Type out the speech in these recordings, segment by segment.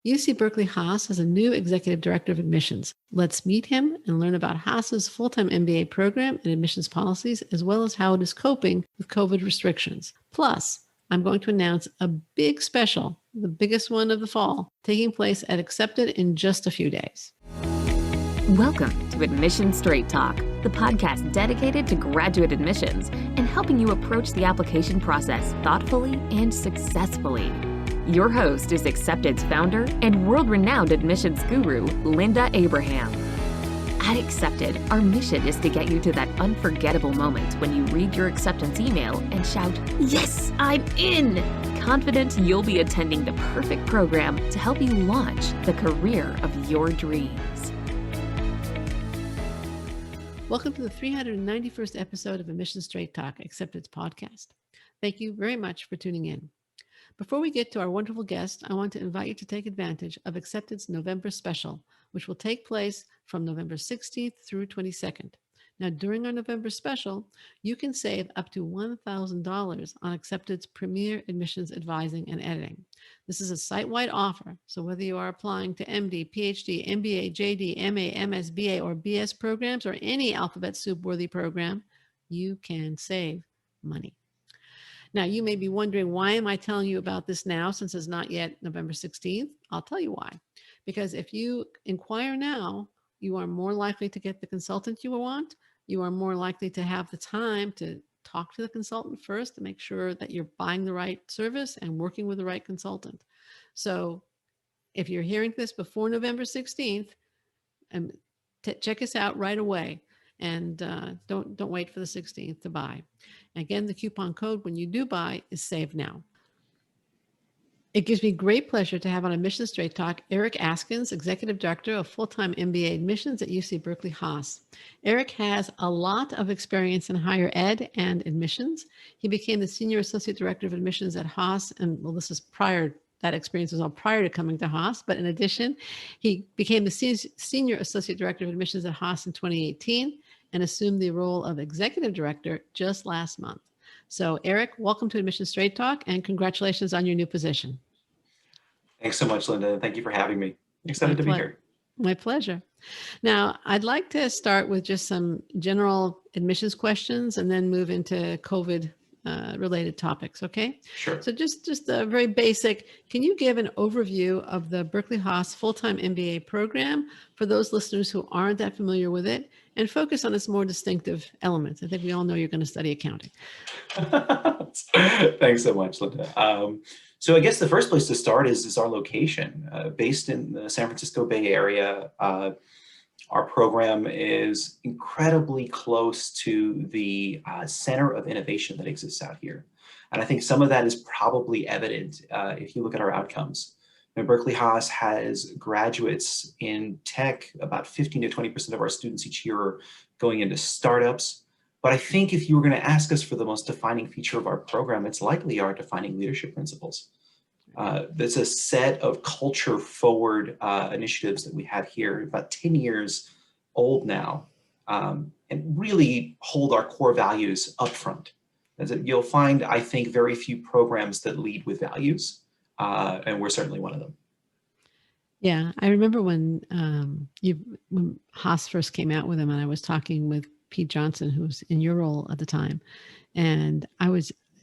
UC Berkeley Haas has a new executive director of admissions. Let's meet him and learn about Haas's full-time MBA program and admissions policies, as well as how it is coping with COVID restrictions. Plus, I'm going to announce a big special, the biggest one of the fall, taking place at Accepted in just a few days. Welcome to Admission Straight Talk, the podcast dedicated to graduate admissions and helping you approach the application process thoughtfully and successfully. Your host is Accepted's founder and world-renowned admissions guru, Linda Abraham. At Accepted, our mission is to get you to that unforgettable moment when you read your acceptance email and shout, "Yes, I'm in!" Confident you'll be attending the perfect program to help you launch the career of your dreams. Welcome to the 391st episode of Admission Straight Talk, Accepted's podcast. Thank you very much for tuning in. Before we get to our wonderful guest, I want to invite you to take advantage of Accepted's November special, which will take place from November 16th through 22nd. Now, during our November special, you can save up to $1,000 on Accepted's premier admissions advising and editing. This is a site-wide offer, so whether you are applying to MD, PhD, MBA, JD, MA, MS, BA, or BS programs, or any alphabet soup-worthy program, you can save money. Now, you may be wondering, why am I telling you about this now since it's not yet November 16th? I'll tell you why. Because if you inquire now, you are more likely to get the consultant you want. You are more likely to have the time to talk to the consultant first to make sure that you're buying the right service and working with the right consultant. So if you're hearing this before November 16th, check us out right away. And don't wait for the 16th to buy. Again, the coupon code when you do buy is SAVE NOW. It gives me great pleasure to have on Admission Straight Talk Eric Askins, Executive Director of Full-Time MBA Admissions at UC Berkeley Haas. Eric has a lot of experience in higher ed and admissions. He became the Senior Associate Director of Admissions at Haas, and well, this is prior. That experience was all prior to coming to Haas, but in addition, he became the Senior Associate Director of Admissions at Haas in 2018 and assumed the role of Executive Director just last month. So Eric, welcome to Admission Straight Talk and congratulations on your new position. Thanks so much, Linda. Thank you for having me. Excited to be here. My pleasure. Now, I'd like to start with just some general admissions questions and then move into COVID related topics, okay? Sure. So just a very basic, can you give an overview of the Berkeley Haas full-time MBA program for those listeners who aren't that familiar with it and focus on its more distinctive elements? I think we all know you're going to study accounting. Thanks so much, Linda. So I guess the first place to start is our location. Based in the San Francisco Bay Area, our program is incredibly close to the center of innovation that exists out here. And I think some of that is probably evident if you look at our outcomes. Now, Berkeley Haas has graduates in tech, about 15 to 20% of our students each year are going into startups. But I think if you were going to ask us for the most defining feature of our program, it's likely our defining leadership principles. There's a set of culture-forward initiatives that we have here, about 10 years old now, and really hold our core values up front. You'll find, I think, very few programs that lead with values, and we're certainly one of them. Yeah, I remember when Haas first came out with them, and I was talking with Pete Johnson, who was in your role at the time, and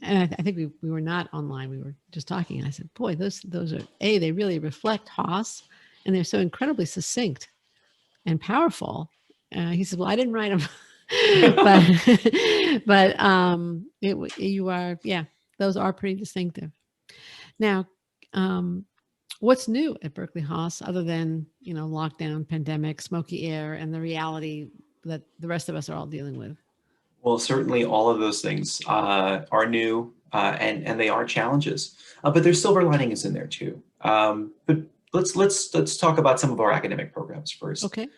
I think we were not online. We were just talking. And I said, boy, those are, they really reflect Haas, and they're so incredibly succinct and powerful. He said, well, I didn't write them, those are pretty distinctive. Now, what's new at Berkeley Haas other than, lockdown, pandemic, smoky air, and the reality that the rest of us are all dealing with? Well, certainly all of those things are new and they are challenges, but there's silver linings in there too. But let's talk about some of our academic programs first. Okay.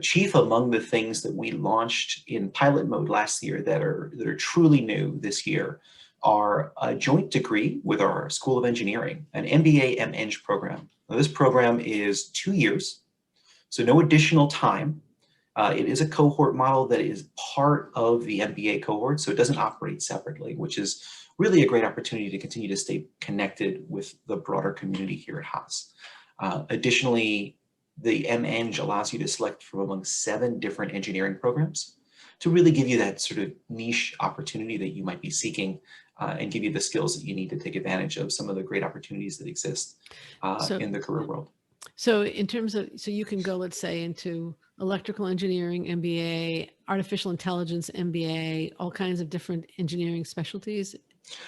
Chief among the things that we launched in pilot mode last year that are truly new this year are a joint degree with our School of Engineering, an MBA MEng program. Now, this program is 2 years, so no additional time. It is a cohort model that is part of the MBA cohort, so it doesn't operate separately, which is really a great opportunity to continue to stay connected with the broader community here at Haas. Additionally, the MEng allows you to select from among 7 different engineering programs to really give you that sort of niche opportunity that you might be seeking, and give you the skills that you need to take advantage of some of the great opportunities that exist in the career world. So in terms of, so you can go, let's say, into electrical engineering MBA, artificial intelligence MBA, all kinds of different engineering specialties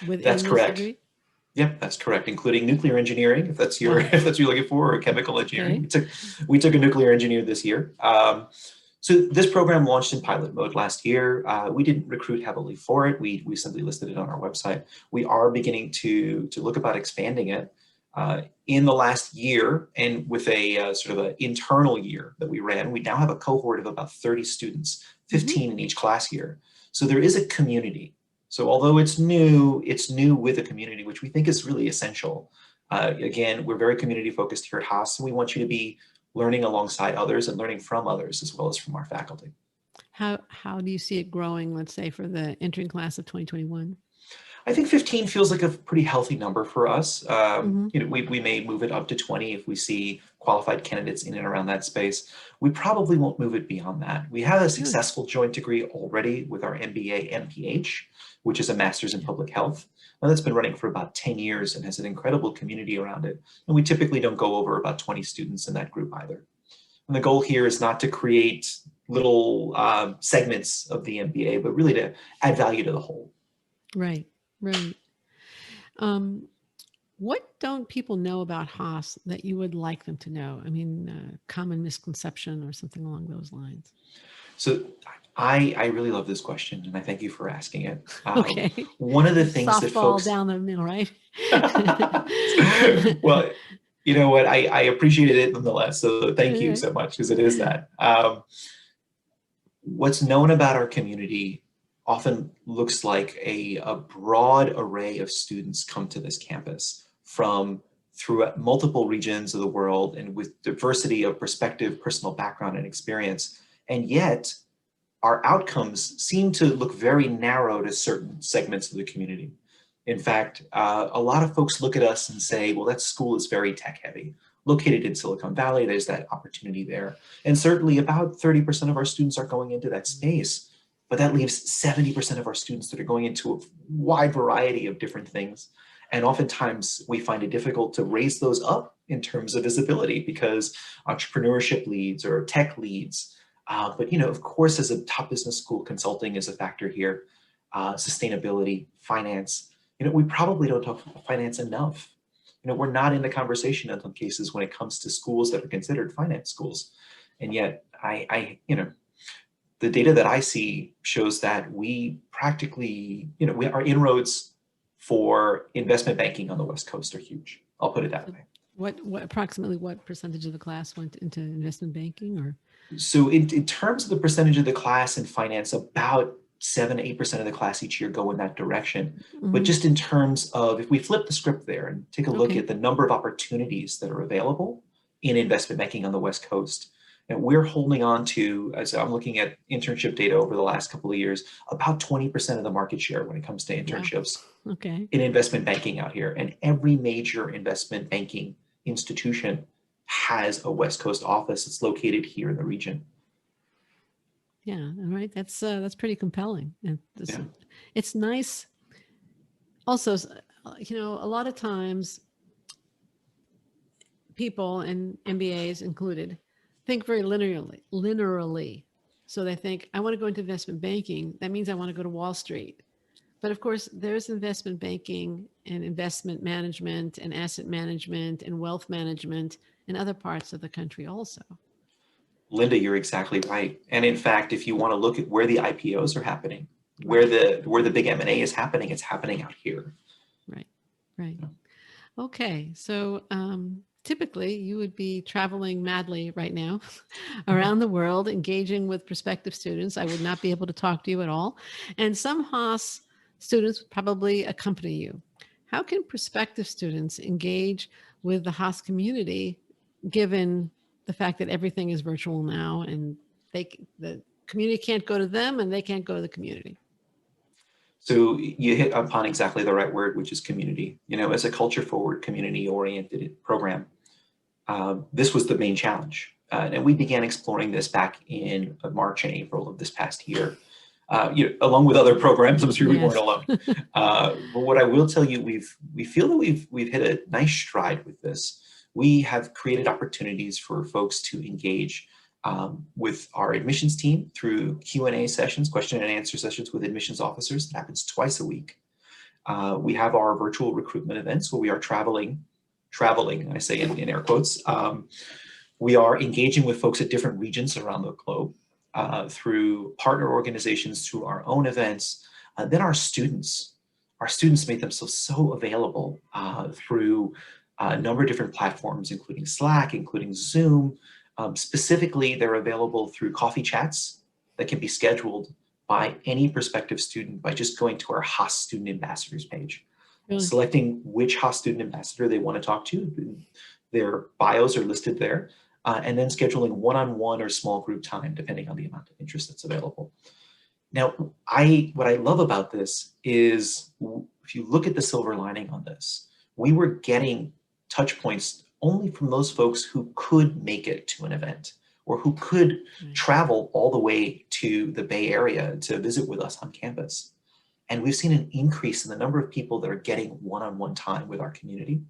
within That's this correct. degree? Yep, that's correct, including nuclear engineering, if that's your if that's what you're looking for, or chemical engineering. Okay. We took a nuclear engineer this year. So this program launched in pilot mode last year. We didn't recruit heavily for it. We simply listed it on our website. We are beginning to look about expanding it in the last year, and with a sort of an internal year that we ran. We now have a cohort of about 30 students, 15 in each class year. So there is a community. So although it's new with a community, which we think is really essential. Again, we're very community focused here at Haas, and we want you to be learning alongside others and learning from others as well as from our faculty. How do you see it growing, let's say, for the entering class of 2021? I think 15 feels like a pretty healthy number for us. You know, we may move it up to 20 if we see qualified candidates in and around that space. We probably won't move it beyond that. We have a successful joint degree already with our MBA MPH, which is a master's in public health. Now that's been running for about 10 years and has an incredible community around it. And we typically don't go over about 20 students in that group either. And the goal here is not to create little segments of the MBA, but really to add value to the whole. Right, right. What don't people know about Haas that you would like them to know? I mean, common misconception or something along those lines. So I really love this question, and I thank you for asking it. Okay. One of the things Softball that folks down the middle, right? Well, you know what? I appreciated it nonetheless. So thank you so much, because it is that. What's known about our community often looks like a broad array of students come to this campus from throughout multiple regions of the world and with diversity of perspective, personal background, and experience. And yet, our outcomes seem to look very narrow to certain segments of the community. In fact, a lot of folks look at us and say, well, that school is very tech heavy. Located in Silicon Valley, there's that opportunity there. And certainly about 30% of our students are going into that space, but that leaves 70% of our students that are going into a wide variety of different things. And oftentimes we find it difficult to raise those up in terms of visibility because entrepreneurship leads or tech leads. But you know, of course, as a top business school, consulting is a factor here. Sustainability, finance. You know, we probably don't talk about finance enough. You know, we're not in the conversation in some cases when it comes to schools that are considered finance schools. And yet, you know, the data that I see shows that we practically, you know, our inroads for investment banking on the West Coast are huge. I'll put it that way. What approximately what percentage of the class went into investment banking? Or so in terms of the percentage of the class in finance, about 7 to 8% of the class each year go in that direction. But just in terms of, if we flip the script there and take a look at the number of opportunities that are available in investment banking on the West Coast, and we're holding on to, as I'm looking at internship data over the last couple of years, about 20% of the market share when it comes to internships in investment banking out here. And every major investment banking institution has a West Coast office that's located here in the region. Yeah, right. That's pretty compelling. And it's nice. Also, you know, a lot of times people, and MBAs included, think very linearly. So they think, I want to go into investment banking. That means I want to go to Wall Street. But of course, there's investment banking and investment management and asset management and wealth management in other parts of the country also. Linda, you're exactly right. And in fact, if you want to look at where the IPOs are happening, where the big M&A is happening, it's happening out here. Right, right. Okay, so typically you would be traveling madly right now around the world, engaging with prospective students. I would not be able to talk to you at all. And some Haas students would probably accompany you. How can prospective students engage with the Haas community, given the fact that everything is virtual now and the community can't go to them and they can't go to the community? So you hit upon exactly the right word, which is community. You know, as a culture forward, community oriented program, this was the main challenge. And we began exploring this back in March and April of this past year, along with other programs. I'm sure we weren't alone. But what I will tell you, we feel that we've hit a nice stride with this. We have created opportunities for folks to engage with our admissions team through Q&A sessions, question and answer sessions with admissions officers. That happens twice a week. We have our virtual recruitment events where we are traveling, I say in air quotes. We are engaging with folks at different regions around the globe through partner organizations, through our own events. Then our students made themselves so available through a number of different platforms, including Slack, including Zoom. Specifically, they're available through coffee chats that can be scheduled by any prospective student by just going to our Haas Student Ambassadors page, selecting which Haas Student Ambassador they want to talk to. Their bios are listed there, and then scheduling one-on-one or small group time, depending on the amount of interest that's available. Now, what I love about this is, if you look at the silver lining on this, we were getting touch points only from those folks who could make it to an event or who could travel all the way to the Bay Area to visit with us on campus. And we've seen an increase in the number of people that are getting one-on-one time with our community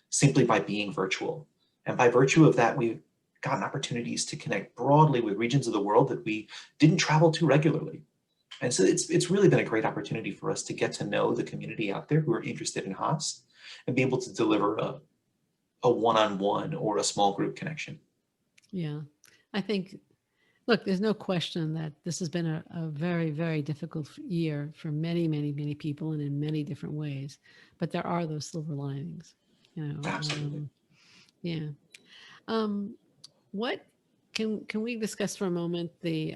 simply by being virtual. And by virtue of that, we've gotten opportunities to connect broadly with regions of the world that we didn't travel to regularly. And so it's really been a great opportunity for us to get to know the community out there who are interested in Haas and be able to deliver a one-on-one or a small group connection. Yeah, I think, look, there's no question that this has been a very, very difficult year for many, many, many people and in many different ways, but there are those silver linings, Absolutely. Yeah. What can we discuss for a moment we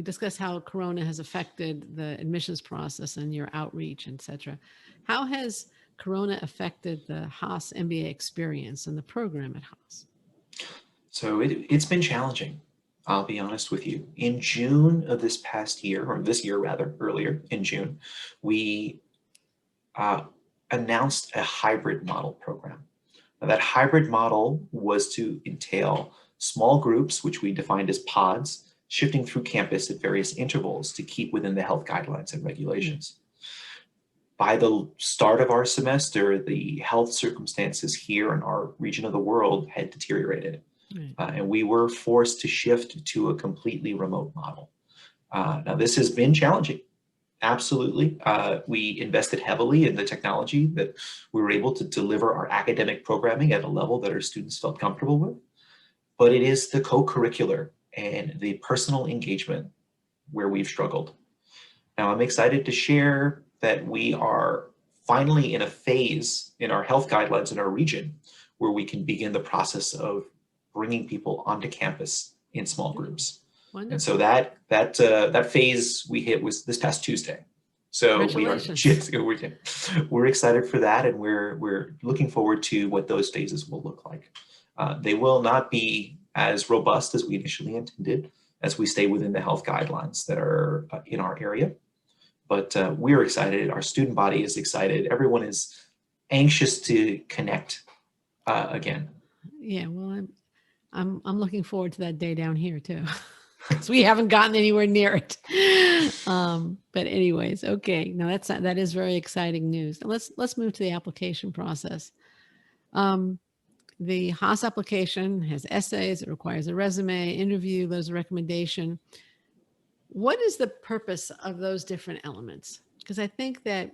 discussed how Corona has affected the admissions process and your outreach, et cetera. How has Corona affected the Haas MBA experience and the program at Haas? So it's been challenging, I'll be honest with you. In June of this past year, or this year rather, earlier in June, we announced a hybrid model program. Now, that hybrid model was to entail small groups, which we defined as pods, shifting through campus at various intervals to keep within the health guidelines and regulations. By the start of our semester, the health circumstances here in our region of the world had deteriorated. And we were forced to shift to a completely remote model. Now, this has been challenging. Absolutely. We invested heavily in the technology that we were able to deliver our academic programming at a level that our students felt comfortable with. But it is the co-curricular and the personal engagement where we've struggled. Now, I'm excited to share that we are finally in a phase in our health guidelines in our region where we can begin the process of bringing people onto campus in small groups. Wonderful. And so that phase we hit was this past Tuesday. So we're excited for that, and we're looking forward to what those phases will look like. They will not be as robust as we initially intended, as we stay within the health guidelines that are in our area. But we're excited. Our student body is excited. Everyone is anxious to connect again. Yeah, well, I'm looking forward to that day down here too, because we haven't gotten anywhere near it. But anyways, okay. Now that is very exciting news. And let's move to the application process. The Haas application has essays. It requires a resume, interview, there's a recommendation. What is the purpose of those different elements? Because I think that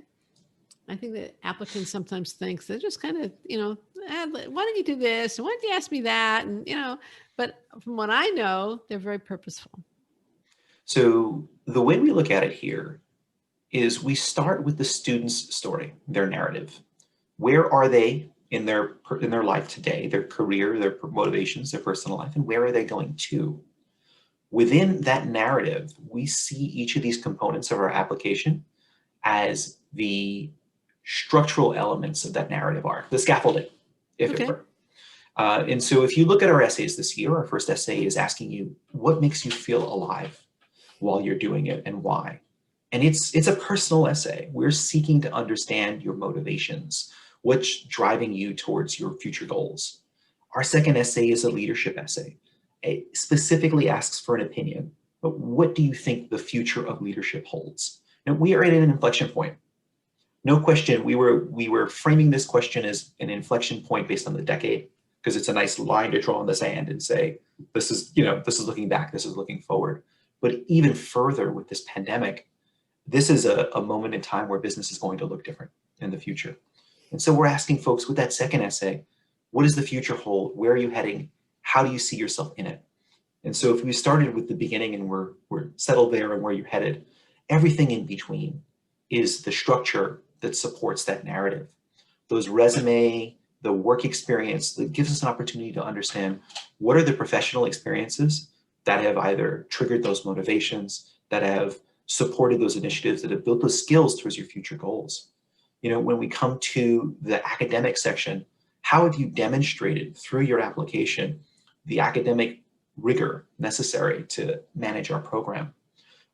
applicants sometimes think they're just kind of, why don't you do this? And why don't you ask me that? And, but from what I know, they're very purposeful. So the way we look at it here is we start with the student's story, their narrative. Where are they in their life today, their career, their motivations, their personal life, and where are they going to? Within that narrative, we see each of these components of our application as the structural elements of that narrative arc, the scaffolding, if it were. And so if you look at our essays this year, our first essay is asking you, what makes you feel alive while you're doing it and why? And it's a personal essay. We're seeking to understand your motivations, what's driving you towards your future goals. Our second essay is a leadership essay. It specifically asks for an opinion. But what do you think the future of leadership holds? Now, we are at an inflection point. No question, we were framing this question as an inflection point based on the decade, because it's a nice line to draw in the sand and say, this is looking back, this is looking forward. But even further with this pandemic, this is a moment in time where business is going to look different in the future. And so we're asking folks with that second essay, what does the future hold? Where are you heading? How do you see yourself in it? And so if we started with the beginning and we're settled there and where you're headed, everything in between is the structure that supports that narrative. Those resume, the work experience that gives us an opportunity to understand what are the professional experiences that have either triggered those motivations, that have supported those initiatives, that have built those skills towards your future goals. When we come to the academic section, how have you demonstrated through your application the academic rigor necessary to manage our program?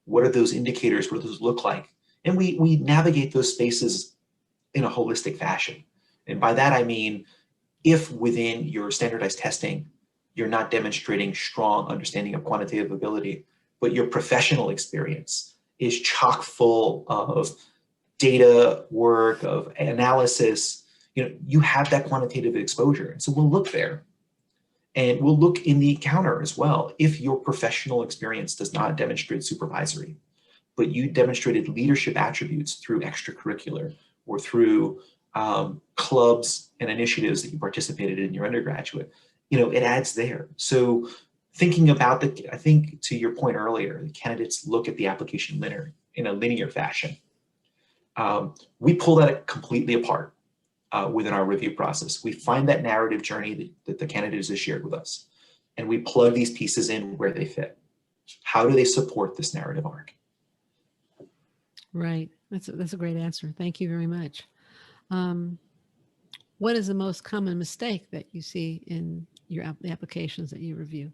What are those indicators? What do those look like? And we navigate those spaces in a holistic fashion. And by that, I mean, if within your standardized testing, you're not demonstrating strong understanding of quantitative ability, but your professional experience is chock full of data work, of analysis, you have that quantitative exposure. And so we'll look there. And we'll look in the counter as well. If your professional experience does not demonstrate supervisory, but you demonstrated leadership attributes through extracurricular or through clubs and initiatives that you participated in your undergraduate, it adds there. So thinking about I think to your point earlier, the candidates look at the application in a linear fashion. We pull that completely apart within our review process. We find that narrative journey that the candidate has shared with us, and we plug these pieces in where they fit. How do they support this narrative arc? Right. That's a great answer. Thank you very much. What is the most common mistake that you see in the applications that you review?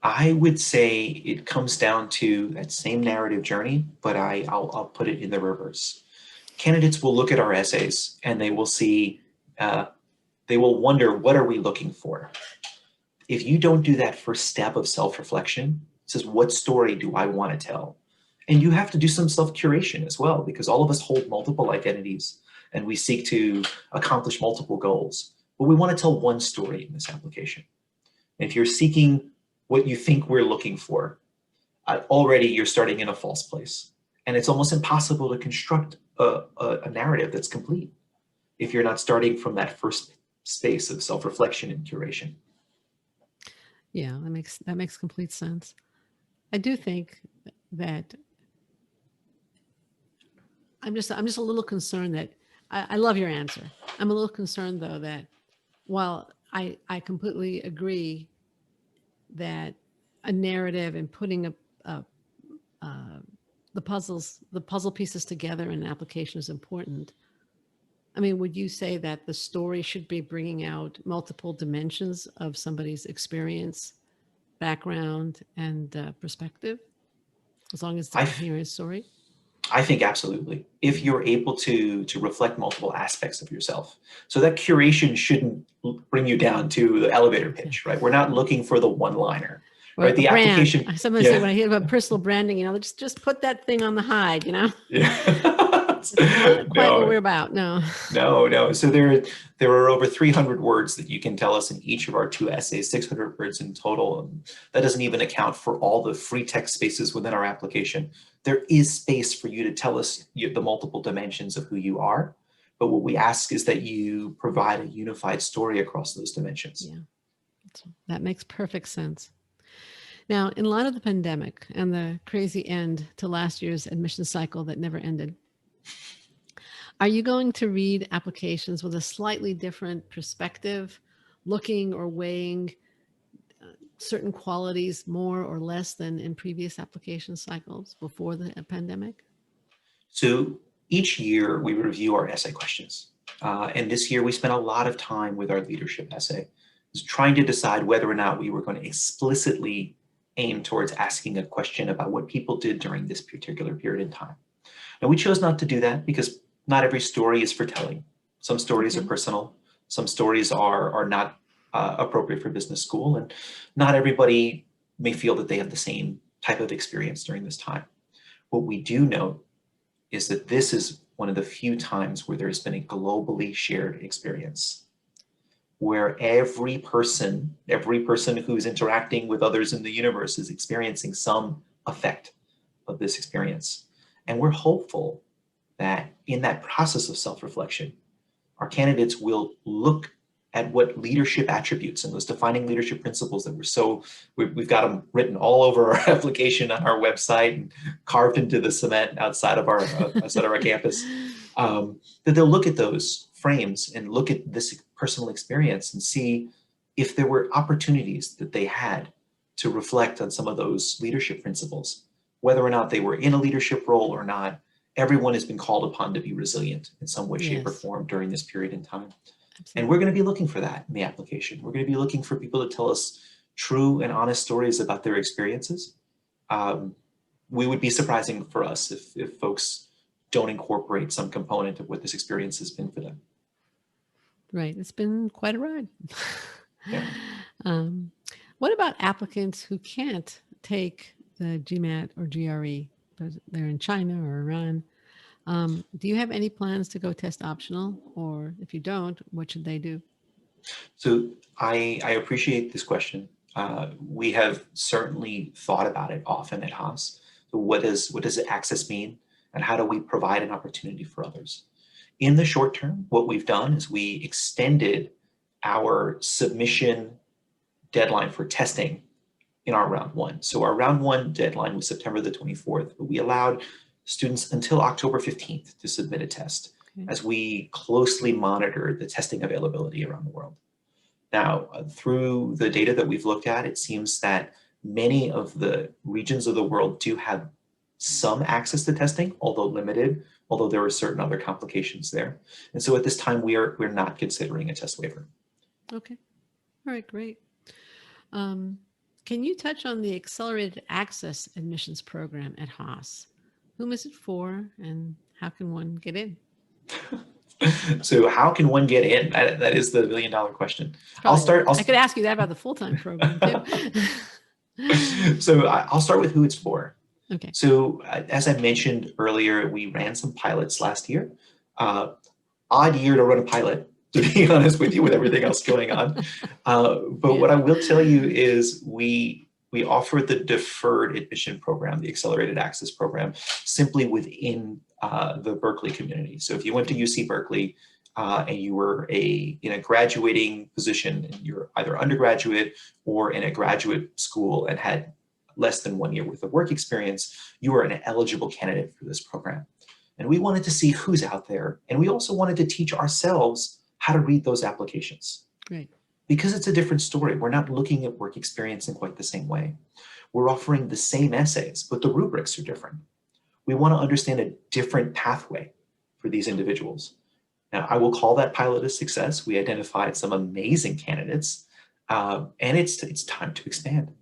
I would say it comes down to that same narrative journey, but I'll put it in the reverse. Candidates will look at our essays and they will see, they will wonder, what are we looking for? If you don't do that first step of self-reflection, it says, what story do I want to tell? And you have to do some self-curation as well, because all of us hold multiple identities and we seek to accomplish multiple goals. But we want to tell one story in this application. And if you're seeking what you think we're looking for, already you're starting in a false place. And it's almost impossible to construct a narrative that's complete if you're not starting from that first space of self-reflection and curation. Yeah, that makes complete sense. I do think that I'm just a little concerned that I love your answer. I'm a little concerned though that while I completely agree that a narrative and putting the puzzle pieces together in an application is important. I mean, would you say that the story should be bringing out multiple dimensions of somebody's experience, background, and perspective, as long as it's a coherent story? I think absolutely. If you're able to reflect multiple aspects of yourself. So that curation shouldn't bring you down to the elevator pitch, right? We're not looking for the one-liner, right? The brand. application. Sometimes say when I hear about personal branding, just put that thing on the hide, Yeah. It's not quite what we're about. No. So there are over 300 words that you can tell us in each of our two essays, 600 words in total. And that doesn't even account for all the free text spaces within our application. There is space for you to tell us the multiple dimensions of who you are. But what we ask is that you provide a unified story across those dimensions. Yeah, that makes perfect sense. Now, in light of the pandemic and the crazy end to last year's admission cycle that never ended, are you going to read applications with a slightly different perspective, looking or weighing certain qualities more or less than in previous application cycles before the pandemic? So each year we review our essay questions. And this year we spent a lot of time with our leadership essay, trying to decide whether or not we were going to explicitly aim towards asking a question about what people did during this particular period in time. And we chose not to do that because not every story is for telling. Some stories are personal. Some stories are not appropriate for business school, and not everybody may feel that they have the same type of experience during this time. What we do know is that this is one of the few times where there's been a globally shared experience, where every person who's interacting with others in the universe is experiencing some effect of this experience. And we're hopeful that in that process of self-reflection, our candidates will look at what leadership attributes and those defining leadership principles that we've got them written all over our application on our website and carved into the cement outside of our campus, that they'll look at those frames and look at this personal experience and see if there were opportunities that they had to reflect on some of those leadership principles, whether or not they were in a leadership role or not. Everyone has been called upon to be resilient in some way, shape, or form during this period in time. Absolutely. And we're going to be looking for that in the application. We're going to be looking for people to tell us true and honest stories about their experiences. We would be surprising for us if folks don't incorporate some component of what this experience has been for them. Right. It's been quite a ride. Yeah. What about applicants who can't take the GMAT or GRE? They're in China or Iran. Do you have any plans to go test optional? Or if you don't, what should they do? So I appreciate this question. We have certainly thought about it often at Haas. So what does access mean? And how do we provide an opportunity for others? In the short term, what we've done is we extended our submission deadline for testing in our round one. So our round one deadline was September the 24th, but we allowed students until October 15th to submit a test as we closely monitor the testing availability around the world. Now, through the data that we've looked at, it seems that many of the regions of the world do have some access to testing, although limited, although there are certain other complications there. And so at this time, we're not considering a test waiver. Okay. All right, great. Can you touch on the Accelerated Access Admissions Program at Haas? Whom is it for, and how can one get in? So how can one get in? That is the $1 billion question. I could ask you that about the full-time program too. So I'll start with who it's for. Okay. So as I mentioned earlier, we ran some pilots last year. Odd year to run a pilot, to be honest with you, with everything else going on. But what I will tell you is we offer the deferred admission program, the accelerated access program, simply within the Berkeley community. So if you went to UC Berkeley and you were in a graduating position, and you're either undergraduate or in a graduate school and had less than 1 year worth of work experience, you are an eligible candidate for this program. And we wanted to see who's out there. And we also wanted to teach ourselves how to read those applications. Right. Because it's a different story. We're not looking at work experience in quite the same way. We're offering the same essays, but the rubrics are different. We want to understand a different pathway for these individuals. Now, I will call that pilot a success. We identified some amazing candidates, and it's time to expand.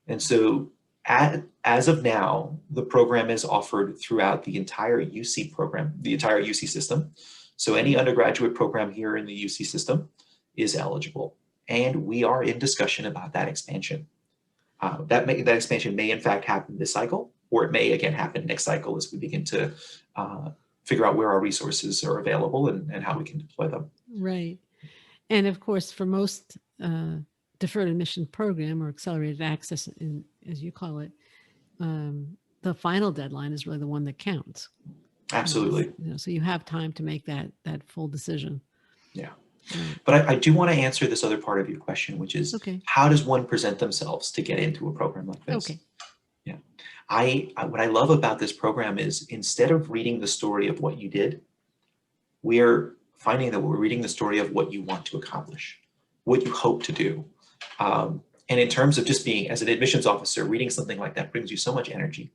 And so as of now, the program is offered throughout the entire UC program, the entire UC system. So any undergraduate program here in the UC system is eligible. And we are in discussion about that expansion. That expansion may in fact happen this cycle, or it may again happen next cycle as we begin to figure out where our resources are available and how we can deploy them. Right. And of course, for most deferred admission program or accelerated access, as you call it, the final deadline is really the one that counts. Absolutely. So you have time to make that full decision. Yeah. But I do want to answer this other part of your question, which is how does one present themselves to get into a program like this? Okay. Yeah. What I love about this program is instead of reading the story of what you did, we're finding that we're reading the story of what you want to accomplish, what you hope to do. And in terms of just being, as an admissions officer, reading something like that brings you so much energy.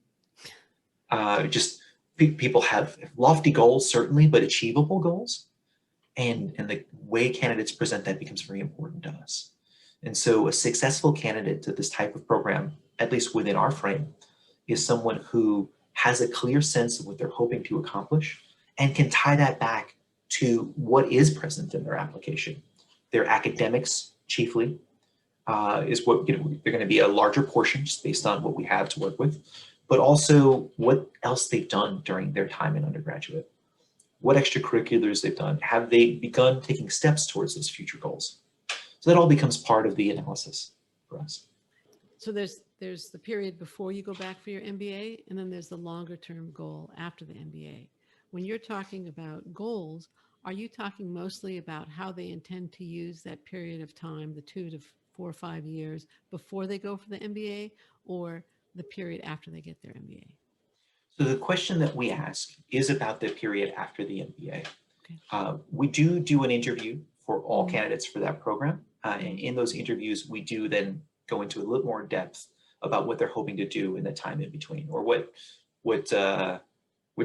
People have lofty goals, certainly, but achievable goals. And the way candidates present that becomes very important to us. And so a successful candidate to this type of program, at least within our frame, is someone who has a clear sense of what they're hoping to accomplish and can tie that back to what is present in their application, their academics, chiefly, is what, they're going to be a larger portion just based on what we have to work with, but also what else they've done during their time in undergraduate, what extracurriculars they've done, have they begun taking steps towards those future goals. So that all becomes part of the analysis for us. So there's the period before you go back for your MBA, and then there's the longer term goal after the MBA. When you're talking about goals, are you talking mostly about how they intend to use that period of time, the 2 to 4 or 5 years before they go for the MBA, or the period after they get their MBA? So the question that we ask is about the period after the MBA. Okay. We do an interview for all candidates for that program. And in those interviews, we do then go into a little more depth about what they're hoping to do in the time in between, or what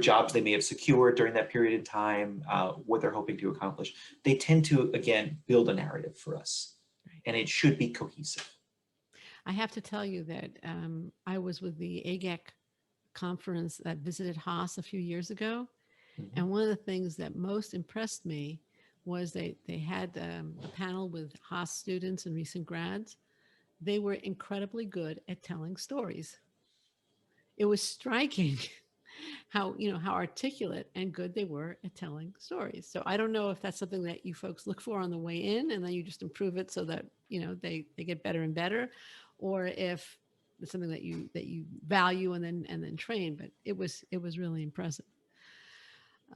jobs they may have secured during that period of time, what they're hoping to accomplish. They tend to, again, build a narrative for us, and it should be cohesive. I have to tell you that I was with the AGEC conference that visited Haas a few years ago. Mm-hmm. And one of the things that most impressed me was they had a panel with Haas students and recent grads. They were incredibly good at telling stories. It was striking how articulate and good they were at telling stories. So I don't know if that's something that you folks look for on the way in, and then you just improve it so that they get better and better, or if it's something that you value and then train. But it was really impressive.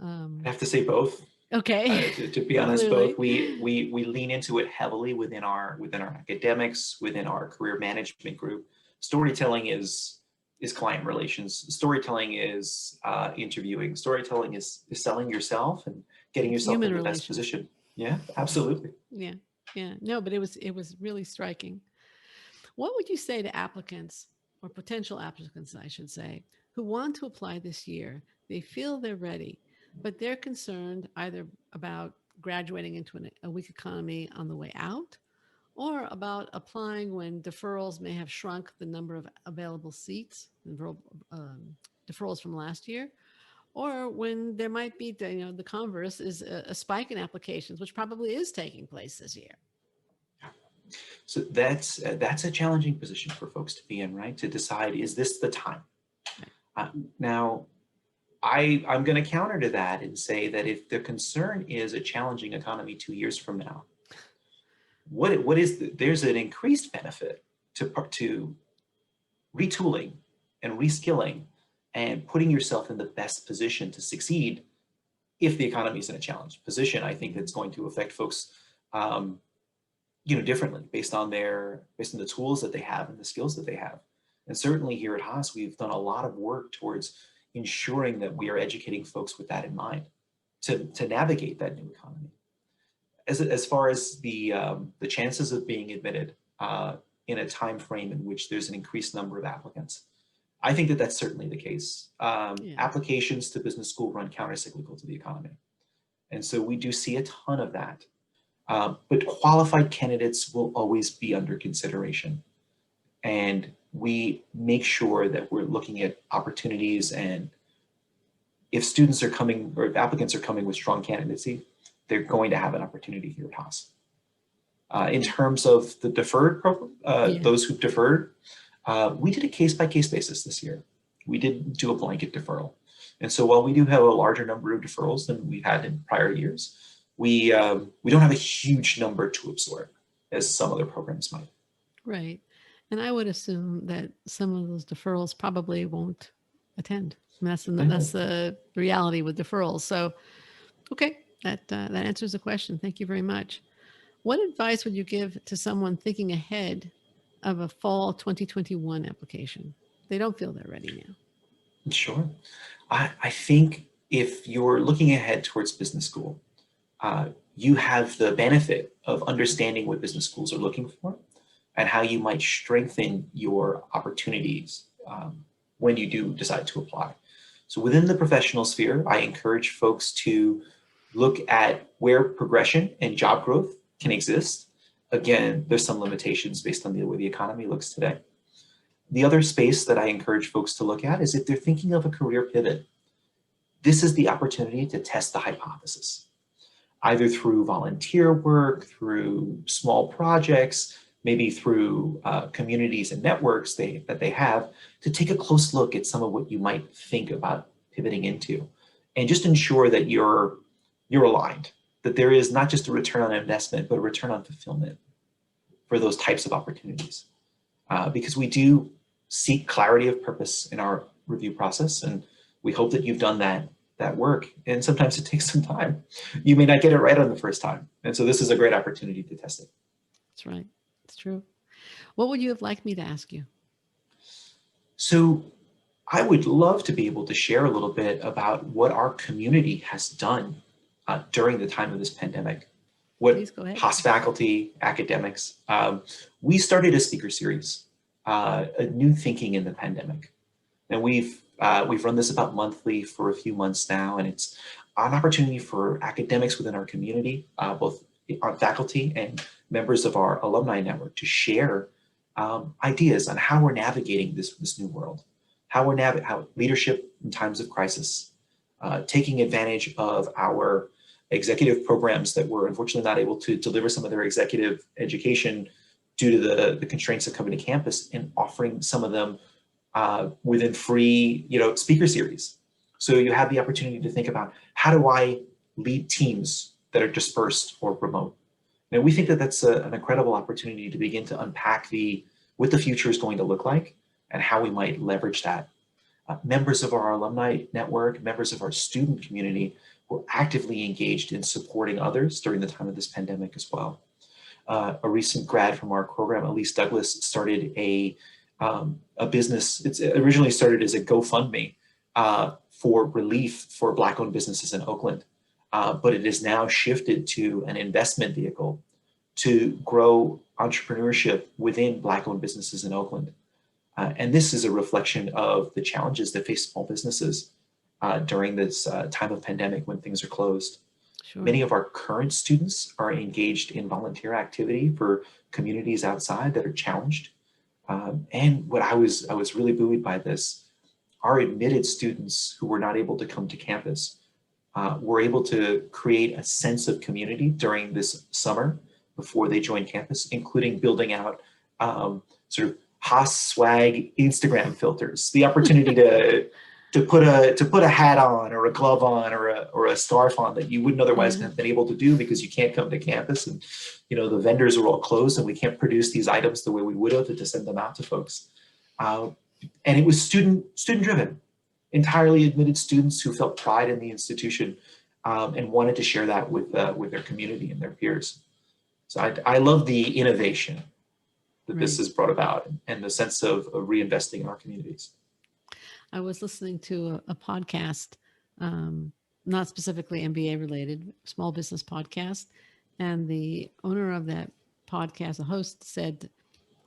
I have to say both. Okay. To be honest, both. We lean into it heavily within our academics, within our career management group. Storytelling is client relations. Storytelling is interviewing. Storytelling is selling yourself and getting yourself in the best position. Yeah, absolutely. Yeah. No, but it was really striking. What would you say to applicants, or potential applicants, I should say, who want to apply this year? They feel they're ready, but they're concerned either about graduating into a weak economy on the way out, or about applying when deferrals may have shrunk the number of available seats, deferrals from last year, or when there might be, the converse is a spike in applications, which probably is taking place this year. So that's a challenging position for folks to be in, right? To decide, is this the time? Now, I'm going to counter to that and say that if the concern is a challenging economy 2 years from now, there's an increased benefit to retooling and reskilling and putting yourself in the best position to succeed if the economy is in a challenged position. I think that's going to affect folks differently based on the tools that they have and the skills that they have. And certainly here at Haas, we've done a lot of work towards ensuring that we are educating folks with that in mind to navigate that new economy. As far as the chances of being admitted in a time frame in which there's an increased number of applicants, I think that that's certainly the case. Applications to business school run countercyclical to the economy. And so we do see a ton of that. But qualified candidates will always be under consideration. And we make sure that we're looking at opportunities, and if students are coming, or if applicants are coming with strong candidacy, they're going to have an opportunity here at Haas. In terms of the deferred program, those who've deferred, we did a case-by-case basis this year. We didn't do a blanket deferral. And so while we do have a larger number of deferrals than we've had in prior years, we don't have a huge number to absorb as some other programs might. Right. And I would assume that some of those deferrals probably won't attend. And that's the reality with deferrals. So, okay, that answers the question. Thank you very much. What advice would you give to someone thinking ahead of a fall 2021 application? They don't feel they're ready now. Sure. I think if you're looking ahead towards business school, you have the benefit of understanding what business schools are looking for and how you might strengthen your opportunities when you do decide to apply. So within the professional sphere, I encourage folks to look at where progression and job growth can exist. Again, there's some limitations based on the way the economy looks today. The other space that I encourage folks to look at is if they're thinking of a career pivot. This is the opportunity to test the hypothesis. either through volunteer work, through small projects, maybe through communities and networks that they have, to take a close look at some of what you might think about pivoting into, and just ensure that you're aligned, that there is not just a return on investment, but a return on fulfillment for those types of opportunities. Because we do seek clarity of purpose in our review process, and we hope that you've done that work. And sometimes it takes some time. You may not get it right on the first time. And so this is a great opportunity to test it. That's right. It's true. What would you have liked me to ask you? So I would love to be able to share a little bit about what our community has done during the time of this pandemic. What Haas faculty, academics, we started a speaker series, a new thinking in the pandemic. And we've run this about monthly for a few months now, and it's an opportunity for academics within our community, both our faculty and members of our alumni network, to share ideas on how we're navigating this new world, how leadership in times of crisis, taking advantage of our executive programs that were unfortunately not able to deliver some of their executive education due to the constraints of coming to campus, and offering some of them within free, speaker series. So you have the opportunity to think about, how do I lead teams that are dispersed or remote? And we think that that's an incredible opportunity to begin to unpack what the future is going to look like and how we might leverage that. Members of our alumni network, members of our student community were actively engaged in supporting others during the time of this pandemic as well. A recent grad from our program, Elise Douglas, started a business. It's originally started as a GoFundMe for relief for Black-owned businesses in Oakland, but it is now shifted to an investment vehicle to grow entrepreneurship within Black-owned businesses in Oakland. And this is a reflection of the challenges that face small businesses during this time of pandemic when things are closed. Sure. Many of our current students are engaged in volunteer activity for communities outside that are challenged. And what I was really buoyed by this, our admitted students who were not able to come to campus were able to create a sense of community during this summer before they joined campus, including building out sort of Haas swag Instagram filters, the opportunity to put a hat on, or a glove on, or a scarf on that you wouldn't otherwise have been able to do because you can't come to campus, and the vendors are all closed and we can't produce these items the way we would have to send them out to folks. And it was student driven, entirely admitted students who felt pride in the institution and wanted to share that with their community and their peers. So I love the innovation that this has brought about, and the sense of reinvesting in our communities. I was listening to a podcast, not specifically MBA related, small business podcast. And the owner of that podcast, the host, said to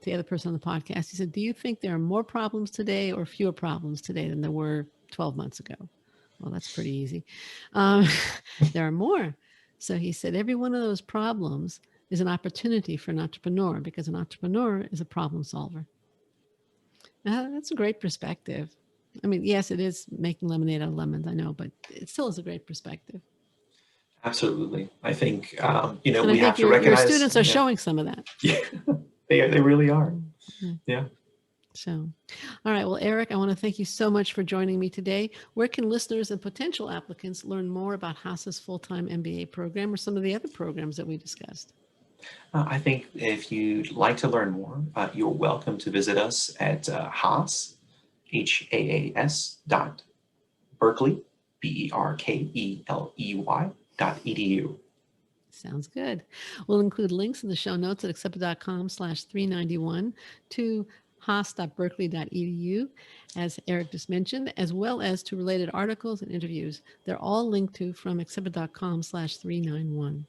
the other person on the podcast, he said, "Do you think there are more problems today or fewer problems today than there were 12 months ago?" Well, that's pretty easy. There are more. So he said, every one of those problems is an opportunity for an entrepreneur, because an entrepreneur is a problem solver. That's a great perspective. I mean, yes, it is making lemonade out of lemons, I know, but it still is a great perspective. Absolutely. I think, we have to recognize. Your students are showing some of that. Yeah, they really are. Yeah. So, all right. Well, Eric, I want to thank you so much for joining me today. Where can listeners and potential applicants learn more about Haas's full-time MBA program or some of the other programs that we discussed? I think if you'd like to learn more, you're welcome to visit us at Haas, HAAS.Berkeley, BERKELEY.edu. Sounds good. We'll include links in the show notes at accepted.com/391 to haas.berkeley.edu, as Eric just mentioned, as well as to related articles and interviews. They're all linked to from accepted.com/391.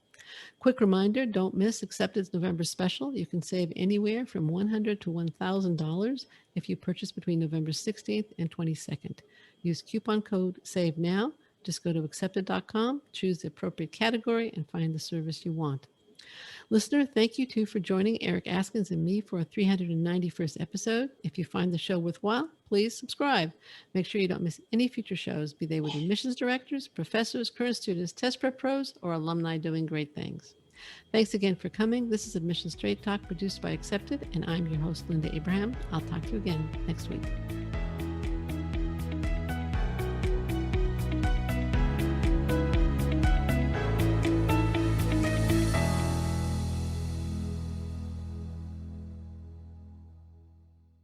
Quick reminder, don't miss Accepted's November special. You can save anywhere from $100 to $1,000 if you purchase between November 16th and 22nd. Use coupon code SAVENOW. Just go to accepted.com, choose the appropriate category, and find the service you want. Listener, thank you too for joining Eric Askins and me for our 391st episode. If you find the show worthwhile, please subscribe. Make sure you don't miss any future shows, be they with admissions directors, professors, current students, test prep pros, or alumni doing great things. Thanks again for coming. This is Admission Straight Talk produced by Accepted, and I'm your host, Linda Abraham. I'll talk to you again next week.